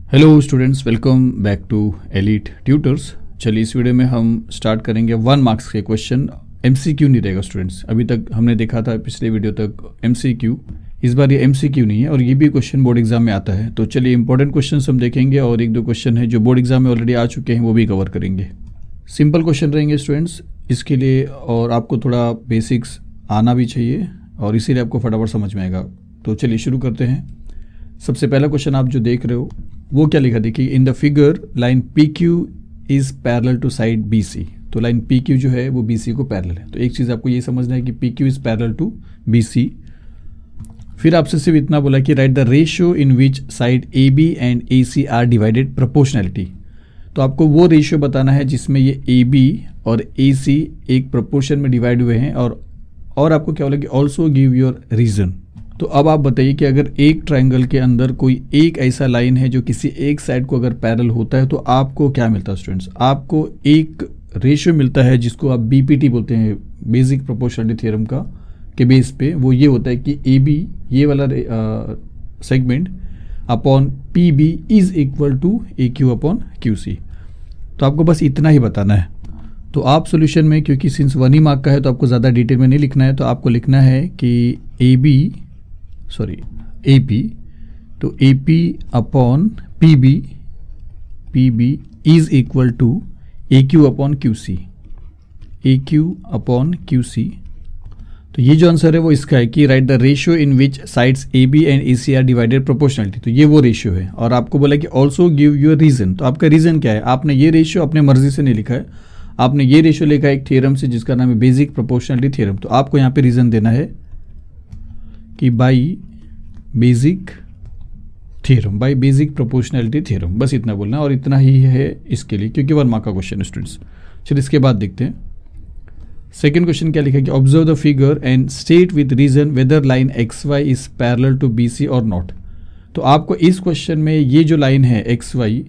Hello students, welcome back to elite tutors. चलिए इस video में हम स्टार्ट करेंगे 1 मार्क्स के क्वेश्चन। एमसीक्यू नहीं रहेगा स्टूडेंट्स। अभी तक हमने देखा था पिछले वीडियो तक एमसीक्यू, इस बार ये एमसीक्यू नहीं है और ये भी क्वेश्चन बोर्ड एग्जाम में आता है। तो चलिए इंपॉर्टेंट क्वेश्चन हम देखेंगे और एक दो क्वेश्चन है जो बोर्ड एग्जाम में ऑलरेडी आ चुके हैं वो भी कवर करेंगे। सिंपल क्वेश्चन रहेंगे स्टूडेंट्स इसके लिए, और आपको थोड़ा बेसिक्स आना भी चाहिए और इसीलिए आपको फटाफट समझ में आएगा। तो चलिए शुरू करते हैं। सबसे पहला क्वेश्चन आप जो देख रहे हो वो क्या लिखा, देखिए in the figure line P Q is parallel to side B C. तो लाइन पी क्यू जो है वो बी सी को पैरेलल है। तो एक चीज़ आपको ये समझना है कि P Q is parallel to B C. फिर आपसे सिर्फ इतना बोला कि write the ratio in which side A B and A C are divided proportionality. तो आपको वो रेशियो बताना है जिसमें ये ए बी और ए सी एक प्रोपोर्शन में डिवाइड हुए हैं, और आपको क्या बोला कि ऑल्सो गिव योर रीजन। तो अब आप बताइए कि अगर एक ट्रायंगल के अंदर कोई एक ऐसा लाइन है जो किसी एक साइड को अगर पैरेलल होता है तो आपको क्या मिलता है स्टूडेंट्स? आपको एक रेशियो मिलता है जिसको आप बीपीटी बोलते हैं, बेसिक प्रोपोर्शनलिटी थ्योरम का के बेस पे। वो ये होता है कि ए बी ये वाला segment upon P B is equal to A Q upon Q C. तो आपको बस इतना ही बताना है। तो आप सॉल्यूशन में, क्योंकि सिंस 1 ही मार्क का है तो आपको ज़्यादा डिटेल में नहीं लिखना है, तो आपको लिखना है कि ए पी, तो A P upon P B is equal to A Q upon Q C, A Q upon Q C. तो ये जो आंसर है वो इसका है कि write the ratio in which sides A B and A C are divided proportionality. तो ये वो रेशियो है, और आपको बोला कि ऑल्सो गिव योर रीजन। तो आपका रीजन क्या है? आपने ये रेशियो अपने मर्जी से नहीं लिखा है, आपने ये रेशियो लिखा है एक थ्योरम से जिसका नाम है बेसिक प्रोपोर्शनलिटी थ्योरम। तो आपको यहाँ पे रीजन देना है कि by basic theorem, by basic proportionality theorem, बस इतना बोलना है। और इतना ही है इसके लिए, क्योंकि 1 मार्क का क्वेश्चन स्टूडेंट्स। चलिए इसके बाद देखते हैं सेकंड क्वेश्चन क्या लिखा कि observe the figure and state with reason whether line X Y is parallel to B C और नॉट। तो आपको इस क्वेश्चन में ये जो लाइन है एक्स वाई,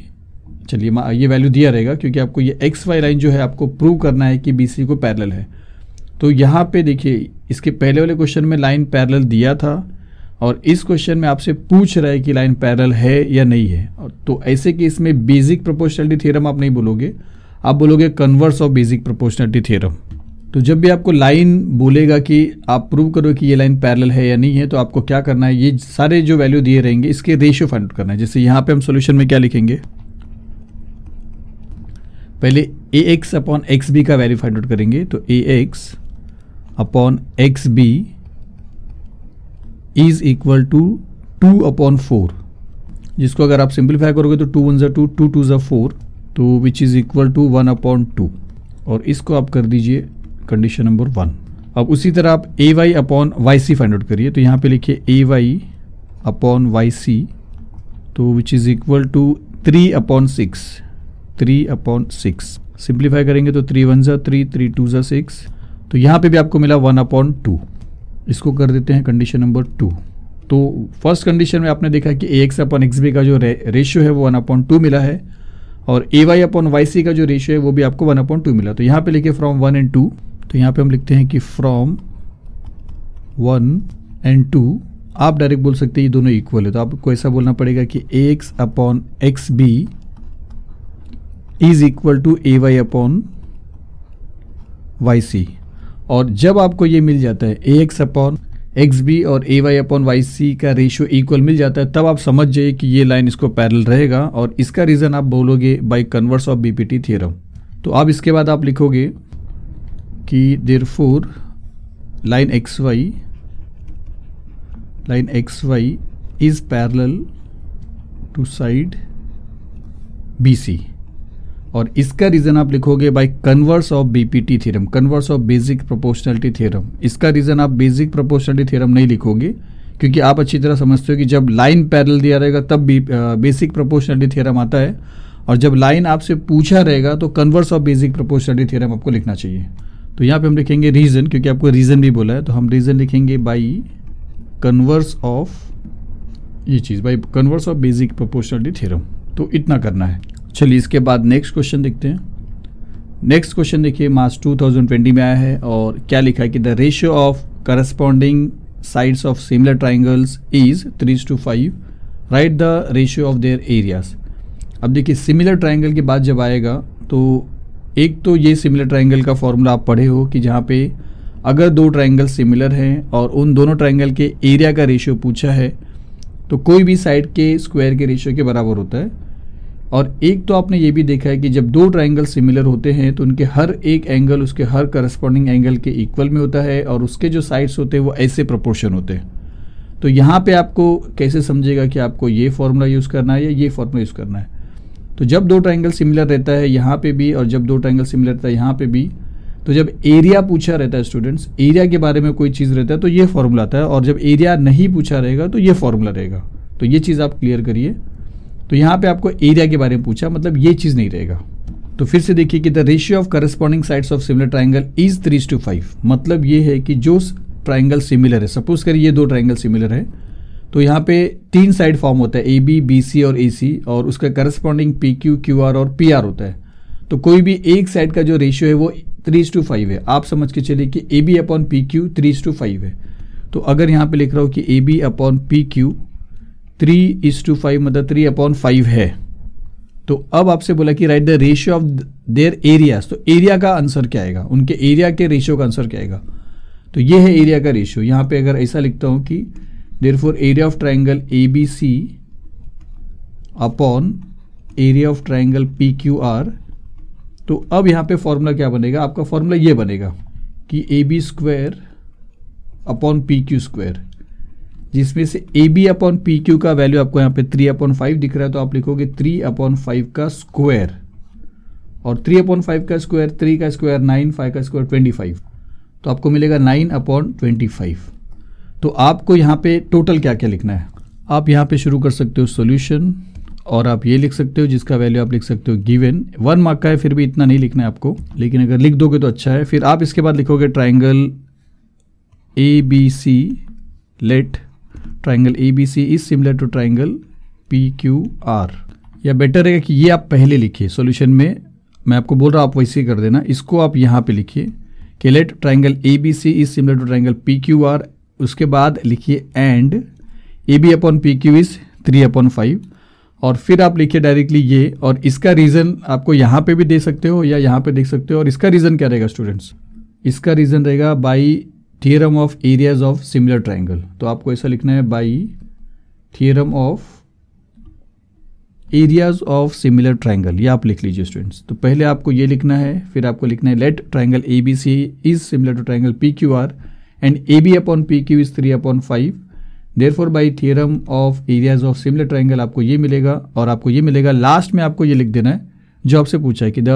चलिए ये वैल्यू दिया रहेगा क्योंकि आपको ये एक्स वाई लाइन जो है आपको प्रूव करना है कि बी सी को पैरेलल है। तो यहाँ पे देखिए इसके पहले वाले क्वेश्चन में लाइन पैरेलल दिया था और इस क्वेश्चन में आपसे पूछ रहा है कि लाइन पैरेलल है या नहीं है। तो ऐसे केस में बेसिक प्रोपोर्शनलिटी थ्योरम आप नहीं बोलोगे, आप बोलोगे converse of basic proportionality theorem. तो जब भी आपको लाइन बोलेगा कि आप प्रूव करो कि ये लाइन पैरेलल है या नहीं है, तो आपको क्या करना है, ये सारे जो वैल्यू दिए रहेंगे इसके रेशियो फाइंड आउट करना है। जैसे यहाँ पे हम सोल्यूशन में क्या लिखेंगे, पहले A X upon X B का वैल्यू फाइंड आउट करेंगे। तो A X upon X B is equal to 2 upon 4, जिसको अगर आप सिंप्लीफाई करोगे तो 2 1 ज़ा 2, 2 2 ज़ा 4, तो which is equal to 1 upon 2, और इसको आप कर दीजिए कंडीशन नंबर 1। अब उसी तरह आप A Y upon Y C find out करिए। तो यहाँ पे लिखिए A Y upon Y C, तो which is equal to 3 upon 6, 3 upon 6। Simplify करेंगे तो 3 1 ज़ा 3, 3 2 ज़ा 6, तो यहाँ पे भी आपको मिला 1 अपॉन 2। इसको कर देते हैं कंडीशन नंबर 2। तो फर्स्ट कंडीशन में आपने देखा कि A X upon X B का जो रेशियो है वो 1 अपॉन 2 मिला है, और A Y upon Y C का जो रेशियो है वो भी आपको 1 अपॉन 2 मिला। तो यहाँ पे लिखिए फ्रॉम 1 एंड 2, तो यहाँ पे हम लिखते हैं कि फ्रॉम 1 एंड 2, आप डायरेक्ट बोल सकते हैं ये दोनों इक्वल है। तो आपको ऐसा बोलना पड़ेगा कि A X upon X B is equal to A Y upon Y C. और जब आपको ये मिल जाता है A X upon X B और A Y upon Y C का रेशियो इक्वल मिल जाता है, तब आप समझ जाइए कि ये लाइन इसको पैरेलल रहेगा, और इसका रीज़न आप बोलोगे by converse of BPT theorem. तो अब इसके बाद आप लिखोगे कि therefore line X Y is parallel to side B C, और इसका रीजन आप लिखोगे by converse of BPT theorem, converse of basic proportionality theorem. इसका रीजन आप बेसिक प्रोपोर्शनलिटी थ्योरम नहीं लिखोगे, क्योंकि आप अच्छी तरह समझते हो कि जब लाइन पैरेलल दिया रहेगा तब बेसिक प्रोपोर्शनलिटी थ्योरम आता है, और जब लाइन आपसे पूछा रहेगा तो converse of basic proportionality theorem आपको लिखना चाहिए। तो यहाँ पे हम लिखेंगे रीजन, क्योंकि आपको रीजन भी बोला है, तो हम रीजन लिखेंगे बाई कन्वर्स ऑफ ये चीज़, by converse of basic proportionality theorem. तो इतना करना है। चलिए इसके बाद नेक्स्ट क्वेश्चन देखते हैं। नेक्स्ट क्वेश्चन देखिए मार्च 2020 में आया है, और क्या लिखा है कि the ratio of corresponding sides of similar triangles is 3:5. Write the ratio of their areas. अब देखिए सिमिलर ट्राइंगल के बाद जब आएगा तो एक तो ये सिमिलर ट्राइंगल का फॉर्मूला आप पढ़े हो कि जहाँ पे अगर दो ट्राइंगल सिमिलर हैं और उन दोनों ट्राइंगल के एरिया का रेशियो पूछा है तो कोई भी साइड के स्क्वायर के रेशियो के बराबर होता है। और एक तो आपने ये भी देखा है कि जब दो ट्राइंगल सिमिलर होते हैं तो उनके हर एक एंगल उसके हर करस्पॉन्डिंग एंगल के इक्वल में होता है और उसके जो साइड्स होते हैं वो ऐसे प्रोपोर्शन होते हैं। तो यहाँ पे आपको कैसे समझेगा कि आपको ये फॉर्मूला यूज़ करना है या ये फॉर्मूला यूज़ करना है। तो जब दो ट्राइंगल सिमिलर रहता है यहाँ पे भी और जब दो ट्राइंगल सिमिलर रहता है यहाँ पे भी, तो जब एरिया पूछा रहता है स्टूडेंट्स, एरिया के बारे में कोई चीज़ रहता है तो ये फॉर्मूला आता है, और जब एरिया नहीं पूछा रहेगा तो ये फॉर्मूला रहेगा। तो ये चीज़ आप क्लियर करिए। तो यहाँ पे आपको एरिया के बारे में पूछा, मतलब ये चीज़ नहीं रहेगा। तो फिर से देखिए कि the ratio of corresponding sides of similar triangle is 3:5। मतलब ये है कि जो ट्राइंगल सिमिलर है, सपोज करिए ये दो ट्राइंगल सिमिलर है तो यहाँ पे तीन साइड फॉर्म होता है AB, BC और AC, और उसका करस्पॉन्डिंग PQ, QR और PR होता है। तो कोई भी एक साइड का जो रेशियो है वो 3:5 है। आप समझ के चलिए कि AB/PQ 3:5 है। तो अगर यहाँ पे लिख रहा हूँ कि AB/PQ 3:5 मतलब 3/5 है, तो अब आपसे बोला कि write the ratio of there areas. तो एरिया का आंसर क्या आएगा, उनके एरिया के रेशियो का आंसर क्या आएगा। तो ये है एरिया का रेशियो। यहाँ पे अगर ऐसा लिखता हूँ कि therefore area of triangle ABC upon area of triangle PQR, तो अब यहाँ पे फॉर्मूला क्या बनेगा, आपका फॉर्मूला ये बनेगा कि AB² अपॉन PQ², जिसमें से AB/PQ का वैल्यू आपको यहाँ पे 3/5 दिख रहा है, तो आप लिखोगे 3/5 का स्क्वायर, और 3/5 का स्क्वायर, 3 का स्क्वायर 9, 5 का स्क्वायर 25, तो आपको मिलेगा 9/25। तो आपको यहाँ पे टोटल क्या क्या लिखना है, आप यहाँ पे शुरू कर सकते हो सॉल्यूशन, और आप ये लिख सकते हो जिसका वैल्यू आप लिख सकते हो गिवन। 1 मार्क का है, फिर भी इतना नहीं लिखना है आपको, लेकिन अगर लिख दोगे तो अच्छा है। फिर आप इसके बाद लिखोगे triangle ABC, let triangle ABC is similar to triangle PQR, या बेटर है कि ये आप पहले लिखिए सॉल्यूशन में, मैं आपको बोल रहा हूँ आप वैसे ही कर देना। इसको आप यहाँ पे लिखिए कि let triangle ABC is similar to triangle PQR, उसके बाद लिखिए एंड AB/PQ इज 3/5, और फिर आप लिखिए डायरेक्टली ये, और इसका रीज़न आपको यहाँ पे भी दे सकते हो या यहाँ पे देख सकते हो। और इसका रीज़न क्या रहेगा स्टूडेंट्स, इसका रीज़न रहेगा by theorem of areas of similar triangle. तो आपको ऐसा लिखना है by theorem of areas of similar triangle, ये आप लिख लीजिए स्टूडेंट्स। तो पहले आपको ये लिखना है, फिर आपको लिखना है let triangle ABC is similar to triangle PQR and AB/PQ is 3/5, therefore by theorem of areas of similar triangle आपको ये मिलेगा, और आपको ये मिलेगा लास्ट में आपको ये लिख देना है जो आपसे पूछा है कि the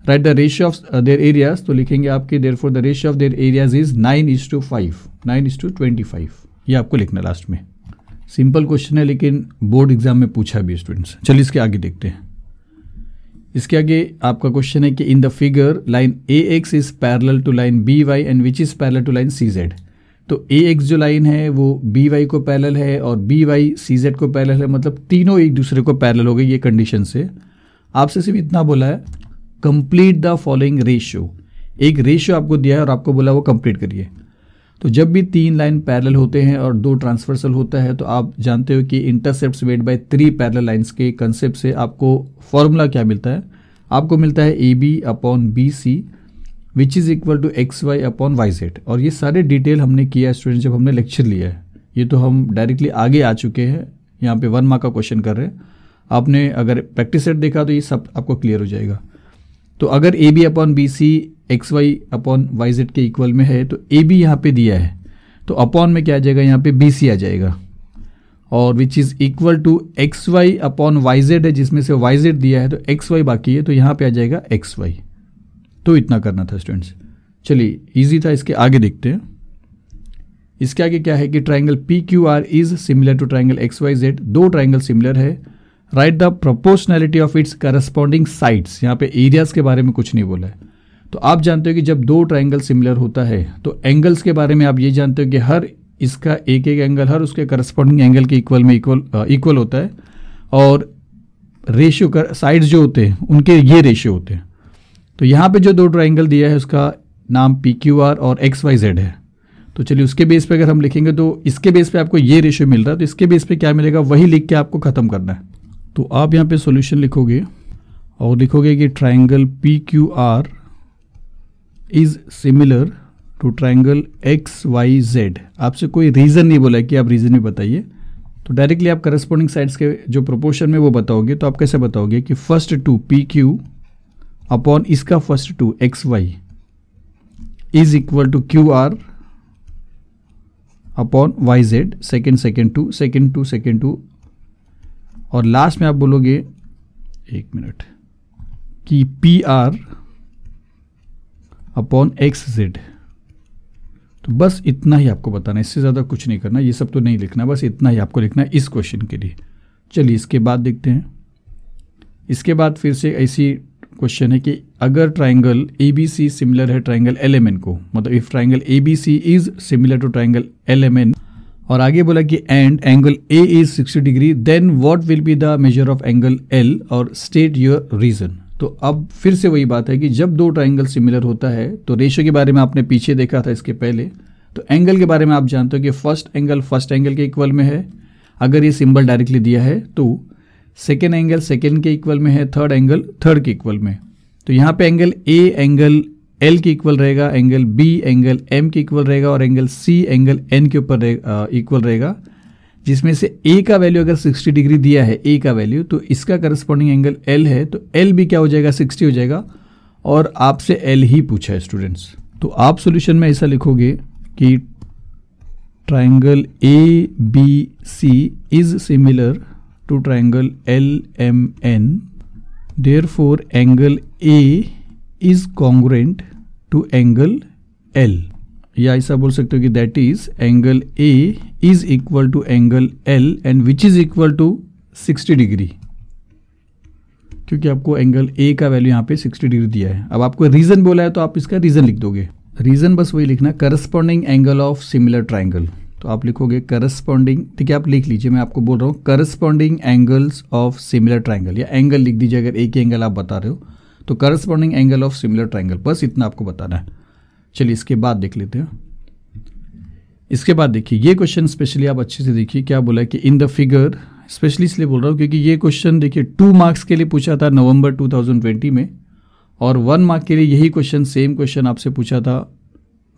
right the ratio of there areas. तो लिखेंगे आपके therefore the ratio of there areas is 9:5, 9:25, ये आपको लिखना है लास्ट में। सिंपल क्वेश्चन है लेकिन बोर्ड एग्जाम में पूछा भी स्टूडेंट्स। चलिए इसके आगे देखते हैं। इसके आगे आपका क्वेश्चन है कि in the figure line AX is parallel to line BY and which is parallel to line CZ। तो AX जो लाइन है वो BY को पैरेलल है और BY CZ को पैरेलल है, मतलब तीनों एक दूसरे को पैरेलल हो गए ये कंडीशन से। आपसे सिर्फ इतना बोला है कंप्लीट द फॉलोइंग रेशियो, एक रेशियो आपको दिया है और आपको बोला वो कंप्लीट करिए। तो जब भी तीन लाइन पैरेलल होते हैं और दो ट्रांसवर्सल होता है तो आप जानते हो कि intercepts made by 3 parallel lines के कंसेप्ट से आपको फॉर्मूला क्या मिलता है, आपको मिलता है AB/BC which is equal to XY/YZ। और ये सारे डिटेल हमने किया है स्टूडेंट जब हमने लेक्चर लिया है, ये तो हम डायरेक्टली आगे आ चुके हैं, यहाँ पे 1 मार्क का क्वेश्चन कर रहे हैं। आपने अगर प्रैक्टिस सेट देखा तो ये सब आपको क्लियर हो जाएगा। तो अगर AB/BC XY/YZ के इक्वल में है तो AB यहाँ पे दिया है तो अपॉन में क्या आ जाएगा, यहाँ पे BC आ जाएगा, और विच इज़ इक्वल टू XY/YZ है जिसमें से YZ दिया है तो XY बाकी है तो यहाँ पे आ जाएगा XY। तो इतना करना था स्टूडेंट्स। चलिए इजी था, इसके आगे देखते हैं। इसके आगे क्या है कि triangle PQR is similar to triangle XYZ, दो ट्राइंगल सिमिलर है, write the proportionality of its corresponding sides. यहाँ पे एरियाज के बारे में कुछ नहीं बोला है। तो आप जानते हो कि जब दो ट्राइंगल सिमिलर होता है तो एंगल्स के बारे में आप ये जानते हो कि हर इसका एक एक एंगल हर उसके करस्पॉन्डिंग एंगल के इक्वल होता है, और रेशियो कर साइड्स जो होते हैं उनके ये रेशियो होते हैं। तो यहाँ पे जो दो ट्राइंगल दिया है उसका नाम PQR और XYZ है। तो चलिए उसके बेस पे अगर हम लिखेंगे तो इसके बेस पे आपको ये रेशियो मिल रहा है, तो इसके बेस पे क्या मिलेगा वही लिख के आपको खत्म करना है। तो आप यहाँ पे सॉल्यूशन लिखोगे और लिखोगे कि triangle P Q R is similar to triangle X Y Z. आपसे कोई रीज़न नहीं बोला कि आप रीज़न भी बताइए, तो डायरेक्टली आप करस्पॉन्डिंग साइड्स के जो प्रोपोर्शन में वो बताओगे। तो आप कैसे बताओगे कि first two P Q upon इसका first two X Y is equal to Q R upon Y Z, second two, और लास्ट में आप बोलोगे, एक मिनट, कि P R upon X Z. तो बस इतना ही आपको बताना है, इससे ज़्यादा कुछ नहीं करना, ये सब तो नहीं लिखना, बस इतना ही आपको लिखना है इस क्वेश्चन के लिए। चलिए इसके बाद देखते हैं। इसके बाद फिर से ऐसी क्वेश्चन है कि अगर triangle A B C similar है ट्राइंगल एल एम एन को, मतलब if triangle A B C is similar to triangle L M N, और आगे बोला कि and angle A is 60 degree, then what will be the measure of angle L और state your reason. तो अब फिर से वही बात है कि जब दो ट्राइंगल सिमिलर होता है तो रेशियो के बारे में आपने पीछे देखा था इसके पहले, तो एंगल के बारे में आप जानते हो कि फर्स्ट एंगल के इक्वल में है, अगर ये सिंबल डायरेक्टली दिया है, तो सेकेंड एंगल सेकेंड के इक्वल में है, थर्ड एंगल थर्ड के इक्वल में। तो यहाँ पे एंगल ए एंगल एल के इक्वल रहेगा, एंगल बी एंगल एम के इक्वल रहेगा, और एंगल सी एंगल एन के ऊपर इक्वल रहेगा, जिसमें से ए का वैल्यू अगर 60 डिग्री दिया है, ए का वैल्यू, तो इसका करस्पॉन्डिंग एंगल एल है, तो एल भी क्या हो जाएगा, 60 हो जाएगा, और आपसे एल ही पूछा है स्टूडेंट्स। तो आप सॉल्यूशन में ऐसा लिखोगे कि triangle A B C is similar to triangle L M N, therefore angle A is congruent to angle L, या ऐसा बोल सकते हो कि that is angle A is equal to angle L and which is equal to 60 degree, क्योंकि आपको angle A का value यहाँ पे 60 डिग्री दिया है। अब आपको रीजन बोला है तो आप इसका रीजन लिख दोगे, रीजन बस वही लिखना, corresponding angle of similar triangle. तो आप लिखोगे करस्पॉन्डिंग, ठीक है, आप लिख लीजिए, मैं आपको बोल रहा हूँ corresponding angles of similar triangle, या एंगल लिख दीजिए अगर एक ही एंगल आप बता रहे हो, तो corresponding angle of similar triangle, बस इतना आपको बताना है। चलिए इसके बाद देख लेते हैं। इसके बाद देखिए ये क्वेश्चन स्पेशली आप अच्छे से देखिए, क्या बोला है कि इन द फिगर, स्पेशली इसलिए बोल रहा हूँ क्योंकि ये क्वेश्चन देखिए 2 मार्क्स के लिए पूछा था नवंबर 2020 में, और 1 मार्क के लिए यही क्वेश्चन, सेम क्वेश्चन आपसे पूछा था,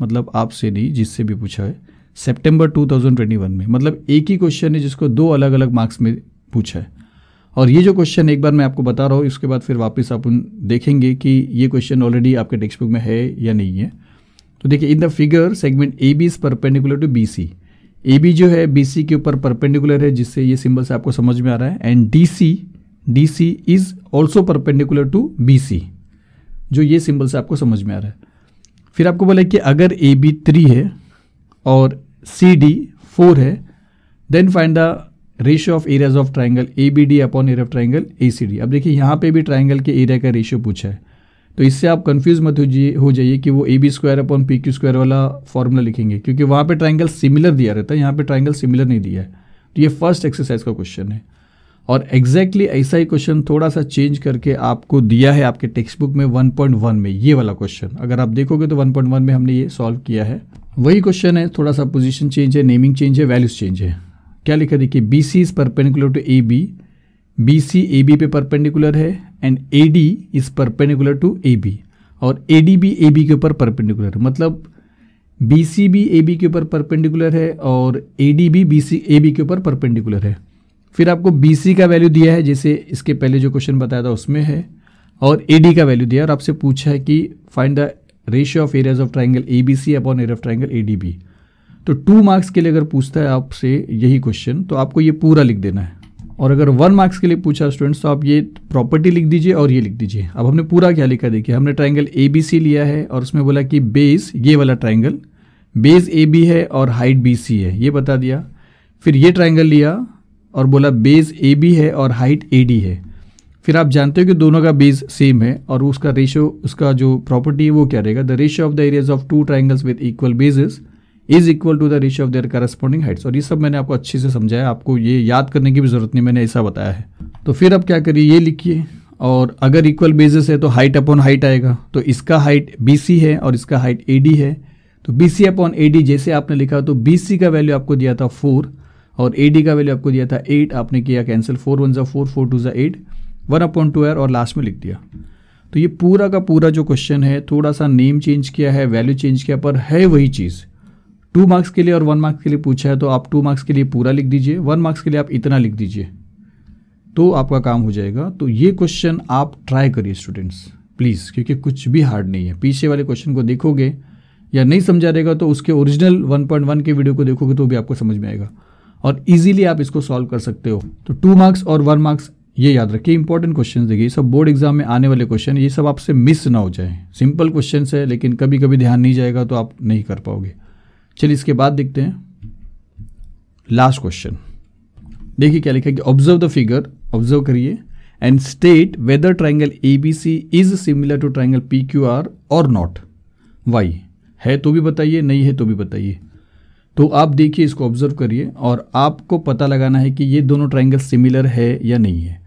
मतलब आपसे नहीं, जिससे भी पूछा है, सितंबर 2021 में। मतलब एक ही क्वेश्चन है जिसको 2 अलग अलग मार्क्स में पूछा है। और ये जो क्वेश्चन एक बार मैं आपको बता रहा हूँ, इसके बाद फिर वापस अपन देखेंगे कि ये क्वेश्चन ऑलरेडी आपके टेक्स्ट बुक में है या नहीं है। तो देखिए in the figure segment A B is perpendicular to B C, A B जो है बी सी के ऊपर परपेंडिकुलर है, जिससे ये सिंबल से आपको समझ में आ रहा है, and D C is also perpendicular to B C, जो ये सिंबल से आपको समझ में आ रहा है। फिर आपको बोला कि अगर ए बी 3 है और सी डी 4 है, then find the ratio of areas of triangle A B D upon area of triangle A C D. अब देखिए यहाँ पे भी ट्राइंगल के एरिया का रेशियो पूछा है, तो इससे आप कंफ्यूज मत हो जाइए कि वो A B square upon P Q square वाला फॉर्मूला लिखेंगे, क्योंकि वहाँ पे ट्राइंगल सिमिलर दिया रहता है, यहाँ पे ट्राइंगल सिमिलर नहीं दिया है। तो ये फर्स्ट एक्सरसाइज का क्वेश्चन है, और एग्जैक्टली ऐसा ही क्वेश्चन थोड़ा सा चेंज करके आपको दिया है आपके टेक्स्ट बुक में 1.1 में, ये वाला क्वेश्चन अगर आप देखोगे तो 1.1 में हमने ये सॉल्व किया है। वही क्वेश्चन है, थोड़ा सा पोजीशन चेंज है, नेमिंग चेंज है, वैल्यूज चेंज है। क्या लिखा देखिए, B C is perpendicular to A B, B C A B पे परपेंडिकुलर है, and A D is perpendicular to A B, और ए डी भी ए बी के ऊपर परपेंडिकुलर है, मतलब बी सी भी ए बी के ऊपर परपेंडिकुलर है और ए डी भी बी सी ए बी के ऊपर परपेंडिकुलर है। फिर आपको बी सी का वैल्यू दिया है, जैसे इसके पहले जो क्वेश्चन बताया था उसमें है, और ए डी का वैल्यू दिया है, और आपसे पूछा है कि find the ratio of areas of triangle A B C upon area of triangle A D B. तो 2 मार्क्स के लिए अगर पूछता है आपसे यही क्वेश्चन, तो आपको ये पूरा लिख देना है, और अगर 1 मार्क्स के लिए पूछा स्टूडेंट्स तो आप ये प्रॉपर्टी लिख दीजिए और ये लिख दीजिए। अब हमने पूरा क्या लिखा देखिए, हमने ट्राइंगल ए बी सी लिया है, और उसमें बोला कि बेस, ये वाला ट्राइंगल बेस ए बी है और हाइट बी सी है, ये बता दिया। फिर ये ट्राइंगल लिया और बोला बेस ए बी है और हाइट ए डी है। फिर आप जानते हो कि दोनों का बेस सेम है, और उसका रेशियो, उसका जो प्रॉपर्टी है वो क्या रहेगा, the ratio of the areas of 2 triangles with equal basis is equal to the ratio of their corresponding heights. और ये सब मैंने आपको अच्छे से समझाया, आपको ये याद करने की भी जरूरत नहीं, मैंने ऐसा बताया है। तो फिर अब क्या करिए, ये लिखिए, और अगर इक्वल बेसिस है तो हाइट अपॉन हाइट आएगा, तो इसका हाइट बी सी है और इसका हाइट ए डी है, तो B C upon A D जैसे आपने लिखा, तो बी सी का वैल्यू आपको दिया था 4, और AD का वैल्यू आपको दिया था 8, आपने किया कैंसिल, 4 1 4, 4 2 8, 1/2 और लास्ट में लिख दिया। तो ये पूरा का पूरा जो क्वेश्चन है, थोड़ा सा नेम चेंज किया है, वैल्यू चेंज किया, पर है वही चीज़। 2 मार्क्स के लिए और 1 मार्क्स के लिए पूछा है, तो आप 2 मार्क्स के लिए पूरा लिख दीजिए, 1 मार्क्स के लिए आप इतना लिख दीजिए, तो आपका काम हो जाएगा। तो ये क्वेश्चन आप ट्राई करिए स्टूडेंट्स प्लीज़, क्योंकि कुछ भी हार्ड नहीं है। पीछे वाले क्वेश्चन को देखोगे या नहीं समझा रहेगा तो उसके ओरिजिनल 1.1 के वीडियो को देखोगे तो भी आपको समझ में आएगा, और इजीली आप इसको सॉल्व कर सकते हो। तो 2 मार्क्स और 1 मार्क्स ये याद रखिए, इंपॉर्टेंट क्वेश्चन देखिए, सब बोर्ड एग्जाम में आने वाले क्वेश्चन, ये सब आपसे मिस ना हो जाए। सिंपल क्वेश्चन है, लेकिन कभी कभी ध्यान नहीं जाएगा तो आप नहीं कर पाओगे। चलिए इसके बाद देखते हैं लास्ट क्वेश्चन। देखिए क्या लिखा है कि ऑब्जर्व द फिगर, ऑब्जर्व करिए, and state whether triangle ABC is similar to triangle PQR और नॉट। वाई है तो भी बताइए, नहीं है तो भी बताइए। तो आप देखिए, इसको ऑब्जर्व करिए और आपको पता लगाना है कि ये दोनों ट्राइंगल सिमिलर है या नहीं है।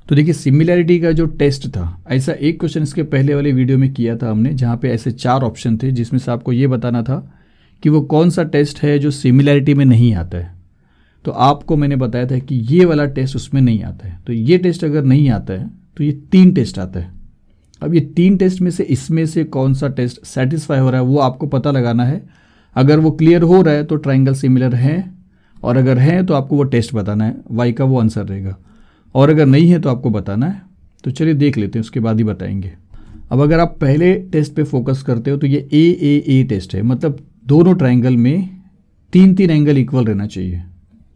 तो देखिए सिमिलैरिटी का जो टेस्ट था, ऐसा एक क्वेश्चन इसके पहले वाले वीडियो में किया था हमने, जहाँ पे ऐसे 4 ऑप्शन थे, जिसमें से आपको ये बताना था कि वो कौन सा टेस्ट है जो सिमिलैरिटी में नहीं आता है। तो आपको मैंने बताया था कि ये वाला टेस्ट उसमें नहीं आता है। तो ये टेस्ट अगर नहीं आता है तो ये 3 टेस्ट आता है। अब ये 3 टेस्ट में से इसमें से कौन सा टेस्ट सेटिस्फाई हो रहा है वो आपको पता लगाना है। अगर वो क्लियर हो रहा है तो ट्राइंगल सिमिलर है, और अगर है तो आपको वो टेस्ट बताना है, वाई का वो आंसर रहेगा, और अगर नहीं है तो आपको बताना है। तो चलिए देख लेते हैं, उसके बाद ही बताएंगे। अब अगर आप पहले टेस्ट पे फोकस करते हो तो ये AAA टेस्ट है, मतलब दोनों ट्राइंगल में 3 एंगल इक्वल रहना चाहिए,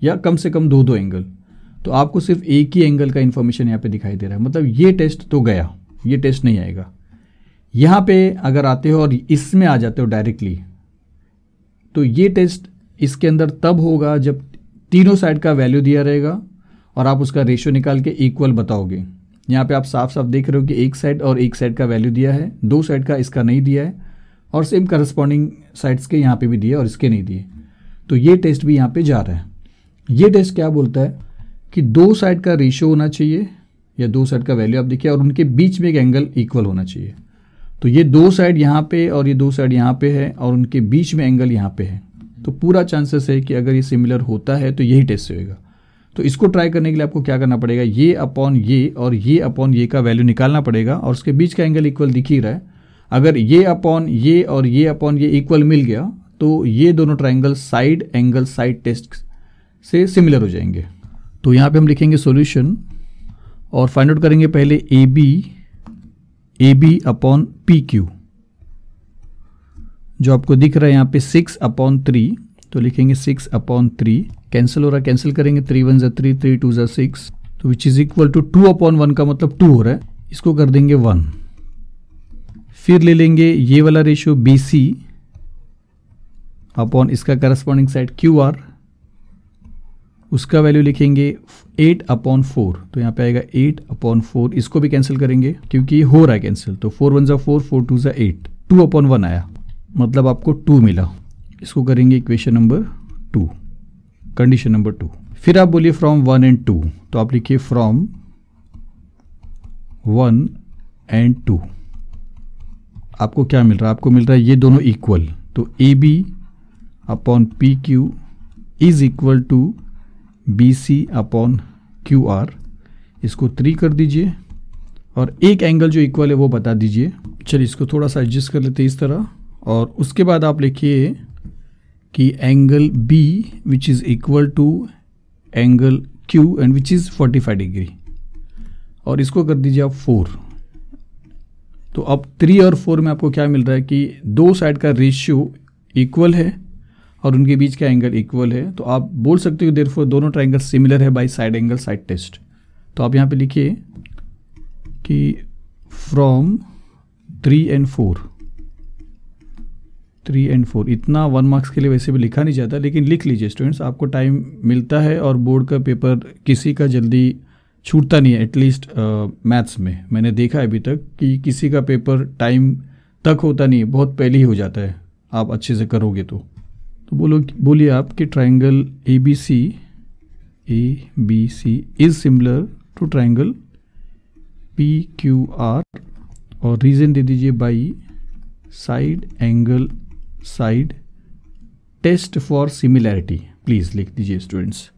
या कम से कम 2 एंगल। तो आपको सिर्फ एक ही एंगल का इन्फॉर्मेशन यहाँ पे दिखाई दे रहा है, मतलब ये टेस्ट तो गया, ये टेस्ट नहीं आएगा। यहाँ पे अगर आते हो और इसमें आ जाते हो डायरेक्टली, तो ये टेस्ट इसके अंदर तब होगा जब तीनों साइड का वैल्यू दिया रहेगा और आप उसका रेशियो निकाल के इक्वल बताओगे। यहाँ पे आप साफ साफ देख रहे हो कि एक साइड और एक साइड का वैल्यू दिया है, 2 साइड का इसका नहीं दिया है, और सेम करस्पॉन्डिंग साइड्स के यहाँ पे भी दिए और इसके नहीं दिए। तो ये टेस्ट भी यहाँ पे जा रहा है। ये टेस्ट क्या बोलता है कि 2 साइड का रेशियो होना चाहिए, या 2 साइड का वैल्यू आप देखिए, और उनके बीच में एक एंगल इक्वल होना चाहिए। तो ये 2 साइड यहाँ पे और ये 2 साइड यहाँ पे है, और उनके बीच में एंगल यहाँ पे है। तो पूरा चांसेस है कि अगर ये सिमिलर होता है तो यही टेस्ट होएगा। तो इसको ट्राई करने के लिए आपको क्या करना पड़ेगा, ये अपॉन ये और ये अपॉन ये का वैल्यू निकालना पड़ेगा, और उसके बीच का एंगल इक्वल दिख ही रहा है। अगर ये अपॉन ये और ये अपॉन ये इक्वल मिल गया तो ये दोनों triangle side angle side test से सिमिलर हो जाएंगे। तो यहाँ पे हम लिखेंगे सॉल्यूशन और फाइंड आउट करेंगे पहले AB अपॉन PQ, जो आपको दिख रहा है यहाँ पे 6/3। तो लिखेंगे 6/3, कैंसिल हो रहा है, कैंसिल करेंगे, 3 1 3, 3 2 6, तो विच इज इक्वल टू 2/1 का मतलब 2 हो रहा है, इसको कर देंगे 1। फिर ले लेंगे ये वाला रेशियो BC अपॉन इसका करस्पॉन्डिंग साइड QR, उसका वैल्यू लिखेंगे 8/4। तो यहाँ पे आएगा 8/4, इसको भी कैंसिल करेंगे क्योंकि ये हो रहा है कैंसिल। तो 4 1 4, 4 2 8, 2/1 आया, मतलब आपको 2 मिला। इसको करेंगे इक्वेशन नंबर 2, कंडीशन नंबर 2। फिर आप बोलिए फ्रॉम 1 and 2, तो आप लिखिए फ्रॉम 1 and 2। आपको क्या मिल रहा है, आपको मिल रहा है ये दोनों इक्वल। तो AB upon PQ is equal to BC upon QR, इसको 3 कर दीजिए और एक एंगल जो इक्वल है वो बता दीजिए। चलिए इसको थोड़ा सा एडजस्ट कर लेते हैं इस तरह, और उसके बाद आप लिखिए कि angle B which is equal to angle Q and which is 45 degree, और इसको कर दीजिए आप 4। तो अब 3 और 4 में आपको क्या मिल रहा है कि 2 साइड का रेशियो इक्वल है और उनके बीच का एंगल इक्वल है। तो आप बोल सकते हो देयरफॉर दोनों ट्राइंगल सिमिलर है by side angle side test. तो आप यहाँ पे लिखिए कि फ्रॉम 3 and 4, 3 and 4, इतना 1 मार्क्स के लिए वैसे भी लिखा नहीं जाता, लेकिन लिख लीजिए स्टूडेंट्स, आपको टाइम मिलता है और बोर्ड का पेपर किसी का जल्दी छूटता नहीं है। एटलीस्ट मैथ्स में मैंने देखा है अभी तक कि किसी का पेपर टाइम तक होता नहीं है, बहुत पहले ही हो जाता है आप अच्छे से करोगे तो बोलिए आप कि triangle ABC is similar to triangle PQR, और रीजन दे दीजिए by side angle side test for similarity. Please लिख दीजिए स्टूडेंट्स।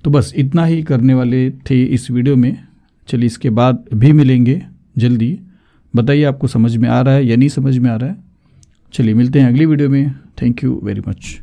तो बस इतना ही करने वाले थे इस वीडियो में। चलिए इसके बाद भी मिलेंगे जल्दी। बताइए आपको समझ में आ रहा है या नहीं समझ में आ रहा है। चलिए मिलते हैं अगली वीडियो में। Thank you very much.